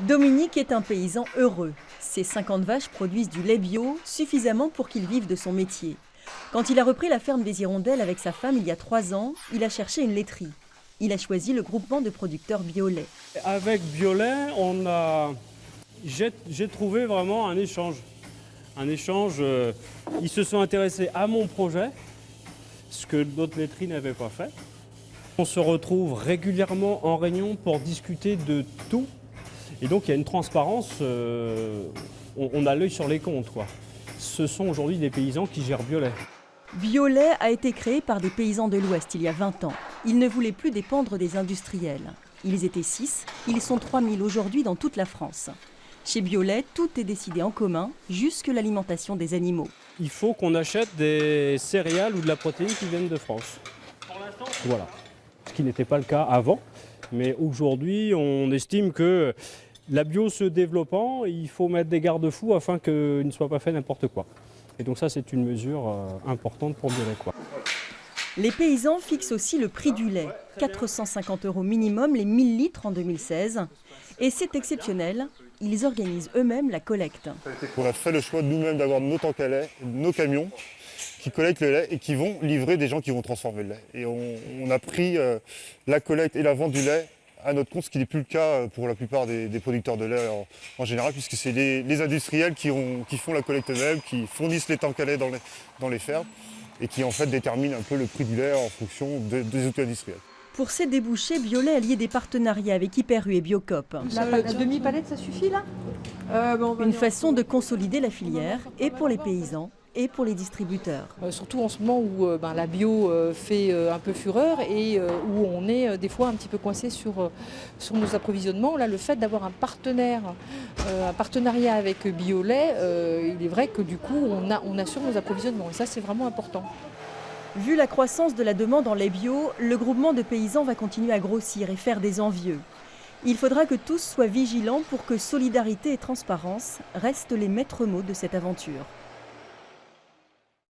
Dominique est un paysan heureux. Ses 50 vaches produisent du lait bio, suffisamment pour qu'il vive de son métier. Quand il a repris la ferme des Hirondelles avec sa femme il y a 3 ans, il a cherché une laiterie. Il a choisi le groupement de producteurs Biolait. Avec Biolait, j'ai trouvé vraiment un échange. Ils se sont intéressés à mon projet, ce que d'autres laiteries n'avaient pas fait. On se retrouve régulièrement en réunion pour discuter de tout. Et donc il y a une transparence, on a l'œil sur les comptes, quoi. Ce sont aujourd'hui des paysans qui gèrent Biolait. Biolait a été créé par des paysans de l'Ouest il y a 20 ans. Ils ne voulaient plus dépendre des industriels. Ils étaient 6, ils sont 3000 aujourd'hui dans toute la France. Chez Biolait, tout est décidé en commun, jusque l'alimentation des animaux. Il faut qu'on achète des céréales ou de la protéine qui viennent de France. Pour l'instant, voilà. Ce qui n'était pas le cas avant. Mais aujourd'hui, on estime que la bio se développant, il faut mettre des garde-fous afin qu'il ne soit pas fait n'importe quoi. Et donc ça, c'est une mesure importante pour Biolait, quoi. Les paysans fixent aussi le prix du lait, 450 € minimum les 1000 litres en 2016. Et c'est exceptionnel, ils organisent eux-mêmes la collecte. On a fait le choix de nous-mêmes d'avoir nos tanks à lait, nos camions qui collectent le lait et qui vont livrer des gens qui vont transformer le lait. Et on a pris la collecte et la vente du lait à notre compte, ce qui n'est plus le cas pour la plupart des producteurs de lait en général, puisque c'est les industriels qui font la collecte eux-mêmes, qui fournissent les tanks à lait dans les fermes et qui en fait déterminent un peu le prix du lait en fonction des outils industriels. Pour ces débouchés, Biolait a lié des partenariats avec Hyper U et Biocop. La demi-palette, ça suffit là Une façon de consolider la filière, et pour les paysans, et pour les distributeurs. Surtout en ce moment où la bio fait un peu fureur et où on est des fois un petit peu coincé sur nos approvisionnements. Là, le fait d'avoir un partenariat avec Biolait, il est vrai que du coup, on assure nos approvisionnements. Et ça, c'est vraiment important. Vu la croissance de la demande en lait bio, le groupement de paysans va continuer à grossir et faire des envieux. Il faudra que tous soient vigilants pour que solidarité et transparence restent les maîtres mots de cette aventure.